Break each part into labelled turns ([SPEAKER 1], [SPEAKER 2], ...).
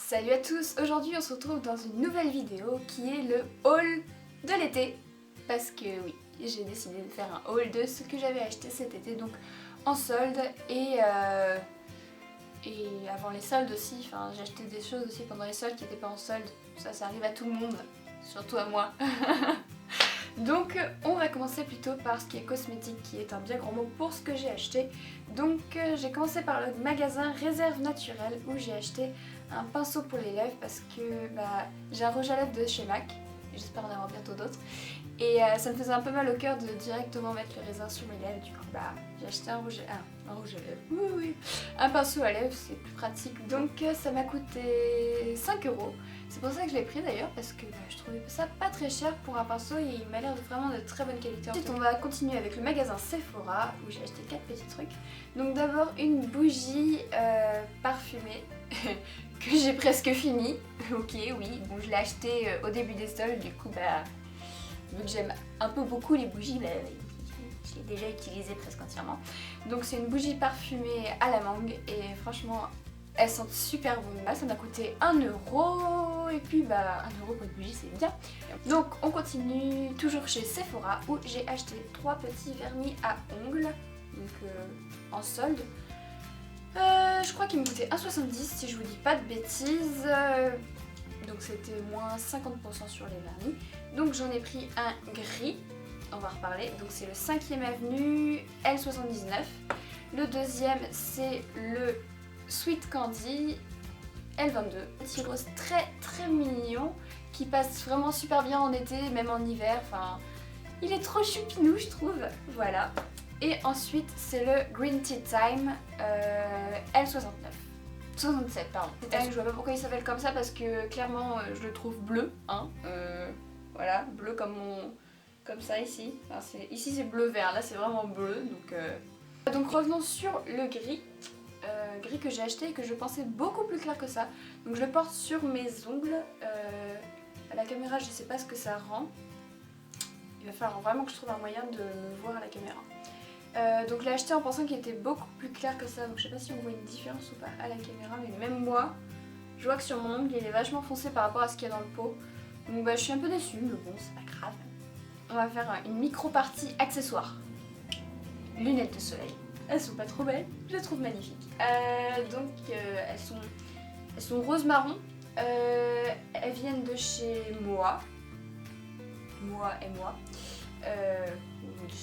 [SPEAKER 1] Salut à tous, aujourd'hui on se retrouve dans une nouvelle vidéo qui est le haul de l'été. Parce que oui, j'ai décidé de faire un haul de ce que j'avais acheté cet été, donc en solde et avant les soldes aussi. Enfin, j'ai acheté des choses aussi pendant les soldes qui n'étaient pas en solde. Ça arrive à tout le monde, surtout à moi. Donc on va commencer plutôt par ce qui est cosmétique, qui est un bien grand mot pour ce que j'ai acheté. Donc j'ai commencé par le magasin Réserve Naturelle où j'ai acheté un pinceau pour les lèvres parce que j'ai un rouge à lèvres de chez MAC, j'espère en avoir bientôt d'autres. Et ça me faisait un peu mal au cœur de directement mettre le raisin sur mes lèvres, du coup j'ai acheté un rouge à lèvres, oui, un pinceau à lèvres, c'est plus pratique. Donc ça m'a coûté 5 €. C'est pour ça que je l'ai pris d'ailleurs, parce que je trouvais ça pas très cher pour un pinceau et il m'a l'air vraiment de très bonne qualité. Ensuite on va continuer avec le magasin Sephora où j'ai acheté 4 petits trucs. Donc d'abord une bougie parfumée que j'ai presque fini. Ok, oui, bon je l'ai acheté au début des soldes, du coup vu que j'aime un peu beaucoup les bougies, je l'ai déjà utilisée presque entièrement. Donc c'est une bougie parfumée à la mangue et franchement elles sentent super bon. Là ça m'a coûté 1 € et puis 1 € pour une bougie c'est bien. Donc on continue toujours chez Sephora où j'ai acheté 3 petits vernis à ongles, donc en solde. Je crois qu'il me coûtait 1,70 € si je vous dis pas de bêtises. Donc c'était moins 50% sur les vernis. Donc j'en ai pris un gris, on va reparler. Donc c'est le 5e avenue L79. Le deuxième c'est le Sweet Candy L22. Petit rose très très mignon qui passe vraiment super bien en été, même en hiver. Enfin, il est trop choupinou je trouve. Voilà. Et ensuite c'est le Green Tea Time L69. 67 pardon. Je vois pas pourquoi il s'appelle comme ça parce que clairement je le trouve bleu, hein. Voilà, bleu comme ça ici. Enfin, ici c'est bleu vert, là c'est vraiment bleu. Donc revenons sur le gris. Gris que j'ai acheté et que je pensais beaucoup plus clair que ça. Donc je le porte sur mes ongles. À la caméra je sais pas ce que ça rend. Il va falloir vraiment que je trouve un moyen de me voir à la caméra. Donc je l'ai acheté en pensant qu'il était beaucoup plus clair que ça, donc je sais pas si on voit une différence ou pas à la caméra, mais même moi, je vois que sur mon ongle il est vachement foncé par rapport à ce qu'il y a dans le pot. Donc je suis un peu déçue, mais bon c'est pas grave. On va faire une micro partie accessoire. Lunettes de soleil. Elles sont pas trop belles, je les trouve magnifiques. Elles sont rose marron. Elles viennent de chez Moa. Moa et moi.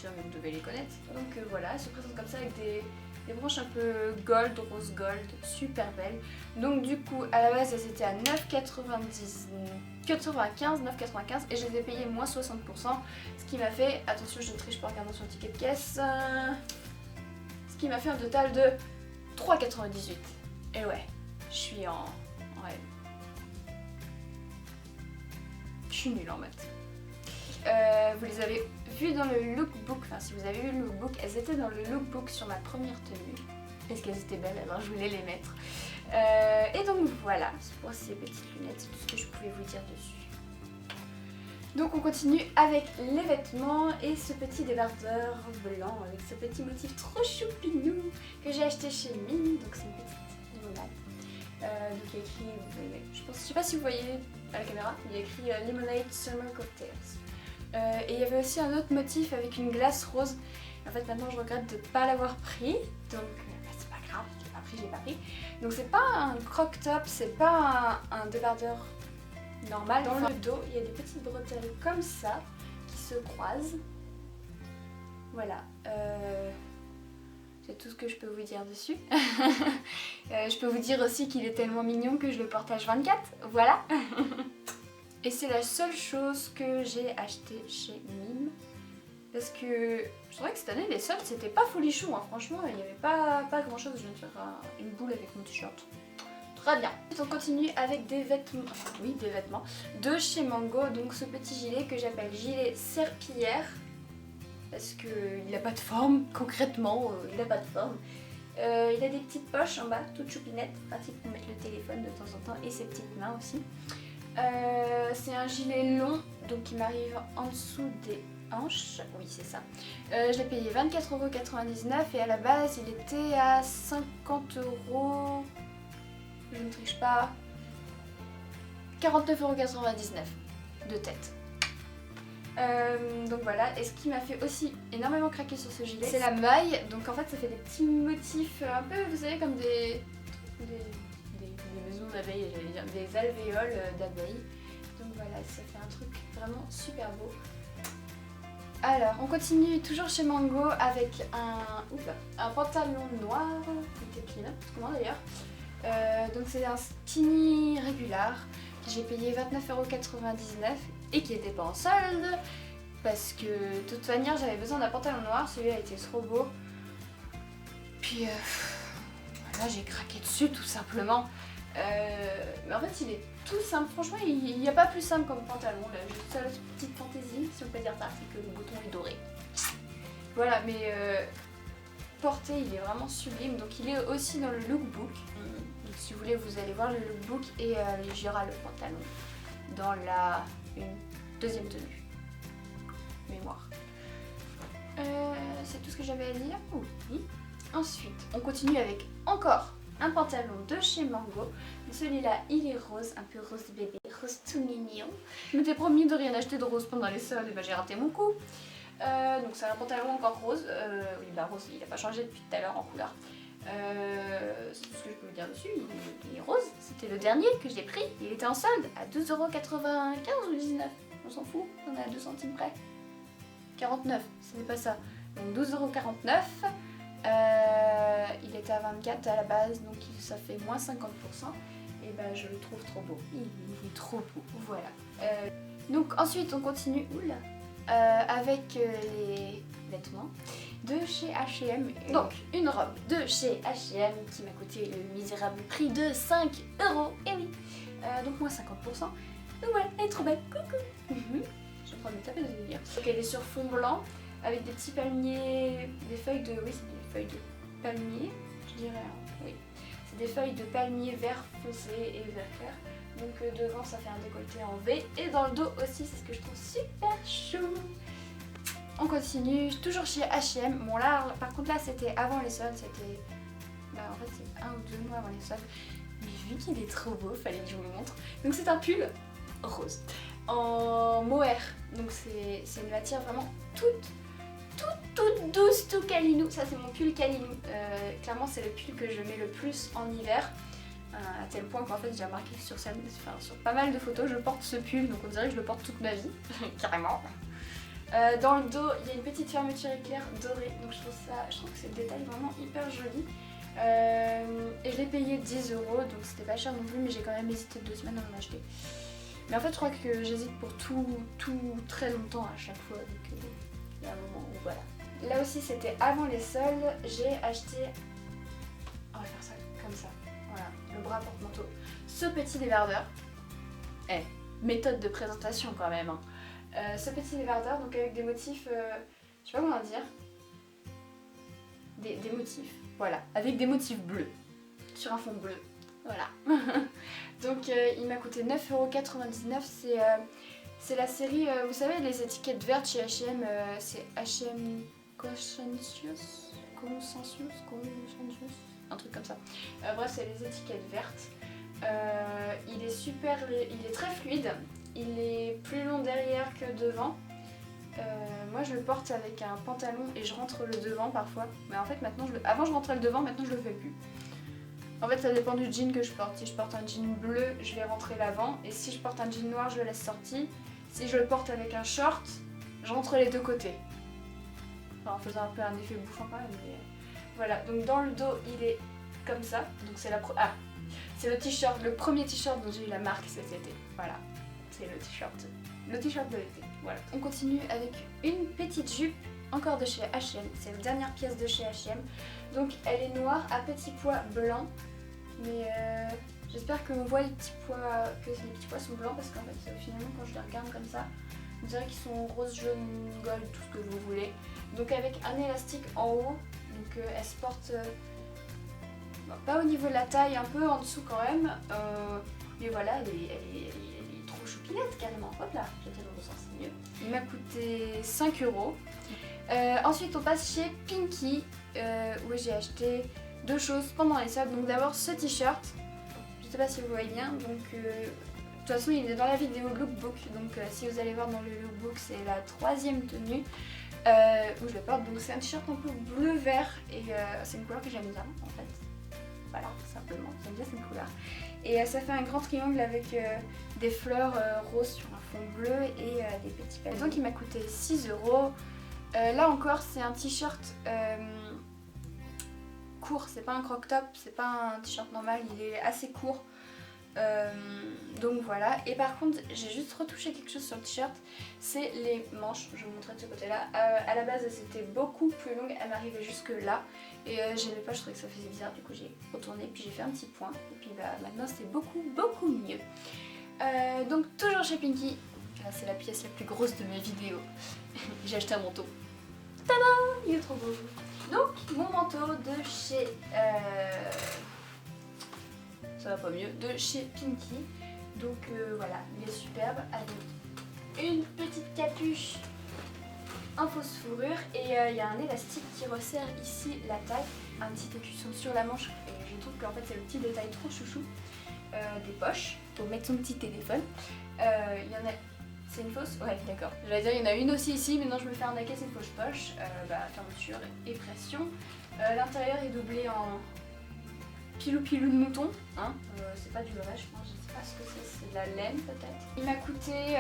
[SPEAKER 1] Même devez les connaître. Donc voilà, elles se présentent comme ça avec des branches un peu gold, rose gold, super belles. Donc du coup à la base elles étaient à 9,95 et je les ai payées moins 60%, ce qui m'a fait, attention je ne triche pas en regardant sur le ticket de caisse, ce qui m'a fait un total de 3,98. Et ouais, je suis en rêve. Je suis nulle en maths. Vous les avez vues dans le lookbook, enfin si vous avez vu le lookbook, elles étaient dans le lookbook sur ma première tenue. Parce qu'elles étaient belles, alors je voulais les mettre. Et donc voilà, pour ces petites lunettes, c'est tout ce que je pouvais vous dire dessus. Donc on continue avec les vêtements et ce petit débardeur blanc avec ce petit motif trop choupinou que j'ai acheté chez Mine. Donc c'est une petite limonade. Donc il y a écrit, je sais pas si vous voyez à la caméra, il y a écrit Lemonade Summer Cocktails. Et il y avait aussi un autre motif avec une glace rose. En fait maintenant je regrette de ne pas l'avoir pris, donc c'est pas grave, j'ai pas pris. Donc c'est pas un croc top, c'est pas un débardeur normal. Dans le dos il y a des petites bretelles comme ça qui se croisent. Voilà. C'est tout ce que je peux vous dire dessus. Je peux vous dire aussi qu'il est tellement mignon que je le porte H24, voilà. Et c'est la seule chose que j'ai acheté chez Mime. Parce que je trouvais que cette année les soldes c'était pas folichon, hein. Franchement il n'y avait pas grand chose. Je viens de faire une boule avec mon t-shirt. Très bien. On continue avec des vêtements, de chez Mango. Donc ce petit gilet que j'appelle gilet serpillière. Parce qu'il n'a pas de forme, concrètement il n'a pas de forme. Il a des petites poches en bas, toutes choupinettes, pratique pour mettre le téléphone de temps en temps et ses petites mains aussi. C'est un gilet long, donc qui m'arrive en dessous des hanches, oui c'est ça. Je l'ai payé 24,99 € et à la base il était à 50 €, je ne triche pas, 49,99 € de tête. Donc voilà, et ce qui m'a fait aussi énormément craquer sur ce gilet, c'est la maille. Donc en fait ça fait des petits motifs un peu, vous savez, comme des maisons d'abeilles, j'allais dire, des alvéoles d'abeilles. Donc voilà, ça fait un truc vraiment super beau. Alors on continue toujours chez Mango avec un pantalon noir, il était clean, comment d'ailleurs. Donc c'est un skinny régular. J'ai payé 29,99 € et qui était pas en solde parce que de toute manière j'avais besoin d'un pantalon noir, celui-là était trop beau. Puis voilà, j'ai craqué dessus tout simplement. Mais en fait il est tout simple, franchement il n'y a pas plus simple comme pantalon. La seule petite fantaisie, si on peut dire ça, c'est que le bouton est doré. Voilà, mais porté il est vraiment sublime, donc il est aussi dans le lookbook. Donc si vous voulez vous allez voir le lookbook et il y aura le pantalon dans une deuxième tenue. Mémoire. C'est tout ce que j'avais à dire. Oui. Ensuite, on continue avec encore un pantalon de chez Mango. Celui-là, il est rose, un peu rose bébé, rose tout mignon. Je m'étais promis de rien acheter de rose pendant les soldes, et ben j'ai raté mon coup. Donc c'est un pantalon encore rose. Oui, bah rose, il n'a pas changé depuis tout à l'heure en couleur. C'est tout ce que je peux vous dire dessus, il est rose. C'était le dernier que j'ai pris, il était en solde à 12,95 € ou 19 €. On s'en fout, on est à 2 centimes près. 49, ce n'est pas ça. Donc 12,49 €. Il était à 24 à la base, donc ça fait moins 50%. Et ben je le trouve trop beau. Il est trop beau, voilà. Donc ensuite on continue avec les vêtements de chez H&M. Donc une robe de chez H&M qui m'a coûté le misérable prix de 5 €. Et oui, donc moins 50%. Donc voilà, elle est trop belle. Coucou. Je vais prendre mes tapettes de délire. Donc elle est sur fond blanc avec des petits palmiers, des feuilles de... Oui, c'est des feuilles de palmier, je dirais. Oui, c'est des feuilles de palmier vert foncé et vert clair. Donc devant ça fait un décolleté en V et dans le dos aussi, c'est ce que je trouve super chou. On continue, toujours chez H&M. Bon là, par contre là c'était avant les soldes, c'était... en fait c'est 1 ou 2 mois avant les soldes. Mais vu qu'il est trop beau, fallait que je vous le montre. Donc c'est un pull rose en mohair. Donc c'est une matière vraiment toute douce, tout calinou. Ça c'est mon pull calinou. Clairement c'est le pull que je mets le plus en hiver. À tel point qu'en fait j'ai remarqué que sur pas mal de photos je porte ce pull, donc on dirait que je le porte toute ma vie. Carrément. Dans le dos il y a une petite fermeture éclair dorée, donc je trouve que c'est le détail vraiment hyper joli. Et je l'ai payé 10 €, donc c'était pas cher non plus, mais j'ai quand même hésité 2 semaines à en acheter. Mais en fait je crois que j'hésite pour tout très longtemps à chaque fois, donc il y a un moment où voilà. Là aussi c'était avant les soldes, j'ai acheté... On va faire ça comme ça, voilà, le bras porte-manteau. Ce petit débardeur, méthode de présentation quand même, hein. Ce petit débardeur, donc avec des motifs, je sais pas comment dire, des motifs, voilà, avec des motifs bleus, sur un fond bleu, voilà. Donc il m'a coûté 9,99 €, c'est la série, vous savez les étiquettes vertes chez H&M, c'est H&M Consensus, un truc comme ça. Bref, c'est les étiquettes vertes. Il est super, il est très fluide. Il est plus long derrière que devant. Moi je le porte avec un pantalon et je rentre le devant parfois. Mais en fait maintenant, avant je rentrais le devant, maintenant je le fais plus. En fait ça dépend du jean que je porte. Si je porte un jean bleu, je vais rentrer l'avant. Et si je porte un jean noir, je le laisse sorti. Si je le porte avec un short, je rentre les deux côtés. Enfin, en faisant un peu un effet bouffant quand même. Mais voilà, donc dans le dos il est comme ça. Donc c'est c'est le t-shirt, le premier t-shirt dont j'ai eu la marque cet été. Voilà. C'est le t-shirt de l'été, voilà. On continue avec une petite jupe, encore de chez H&M, c'est la dernière pièce de chez H&M. Donc elle est noire à petits pois blancs, mais j'espère qu'on voit les petits pois sont blancs parce qu'en fait finalement quand je les regarde comme ça, on dirait qu'ils sont rose, jaune, gold, tout ce que vous voulez. Donc avec un élastique en haut, donc elle se porte pas au niveau de la taille, un peu en dessous quand même, mais voilà, elle est trop choupinette carrément. Hop là, j'étais dans le sens, c'est mieux. Il m'a coûté 5 €. Ensuite on passe chez Pinky, où j'ai acheté 2 choses pendant les soldes. Donc d'abord ce t-shirt, je sais pas si vous voyez bien, donc toute façon il est dans la vidéo lookbook, donc si vous allez voir dans le lookbook c'est la 3e tenue où je le porte. Donc c'est un t-shirt un peu bleu-vert et c'est une couleur que j'aime bien en fait. Voilà, simplement, j'aime bien cette couleur. Et ça fait un grand triangle avec des fleurs roses sur un fond bleu et des petits palmiers. Donc il m'a coûté 6 €. Là encore c'est un t-shirt court, c'est pas un crop top, c'est pas un t-shirt normal, il est assez court. Donc voilà, et par contre j'ai juste retouché quelque chose sur le t-shirt, c'est les manches, je vais vous montrer de ce côté là. À la base c'était beaucoup plus longue, elle m'arrivait jusque là et j'aimais pas, je trouvais que ça faisait bizarre, du coup j'ai retourné puis j'ai fait un petit point et puis bah maintenant c'est beaucoup mieux. Donc toujours chez Pinky, c'est la pièce la plus grosse de mes vidéos, j'ai acheté un manteau. Tada, il est trop beau. Donc mon manteau de chez... ça va pas mieux, de chez Pinky. Donc voilà, il est superbe avec une petite capuche en fausse fourrure et il y a un élastique qui resserre ici la taille, un petit écusson sur la manche et je trouve qu'en fait c'est le petit détail trop chouchou. Des poches pour mettre son petit téléphone. Il y en a... C'est une fausse? Ouais, d'accord. J'allais dire il y en a une aussi ici, mais non je me fais arnaquer, c'est une fausse poche. Fermeture et pression. L'intérieur est doublé en pilou de mouton, hein. C'est pas du lait, je pense, je sais pas ce que c'est de la laine peut-être. Il m'a coûté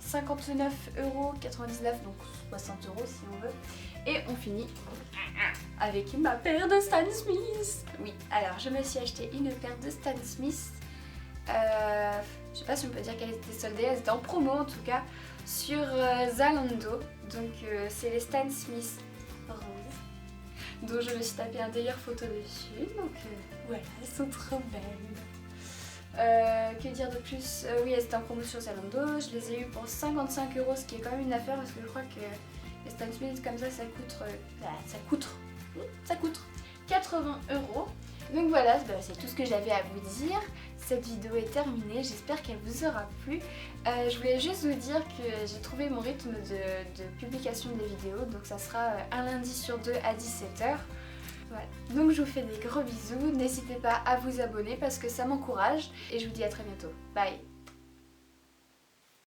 [SPEAKER 1] 59,99 €, donc 60 € si on veut. Et on finit avec ma paire de Stan Smith. Oui, alors je me suis acheté une paire de Stan Smith. Je sais pas si on peut dire qu'elle était soldée, elle était en promo en tout cas sur Zalando. Donc c'est les Stan Smith roses, dont je me suis tapé un délire photo dessus. Donc voilà, elles sont trop belles. Que dire de plus? Oui, elles étaient en promo sur Zalando. Je les ai eues pour 55 €, ce qui est quand même une affaire parce que je crois que les Stan Smith comme ça coûte 80 €. Donc voilà, c'est tout ce que j'avais à vous dire. Cette vidéo est terminée, j'espère qu'elle vous aura plu. Je voulais juste vous dire que j'ai trouvé mon rythme de publication des vidéos, donc ça sera un lundi sur 2 à 17 h. Voilà. Donc je vous fais des gros bisous, n'hésitez pas à vous abonner parce que ça m'encourage et je vous dis à très bientôt. Bye!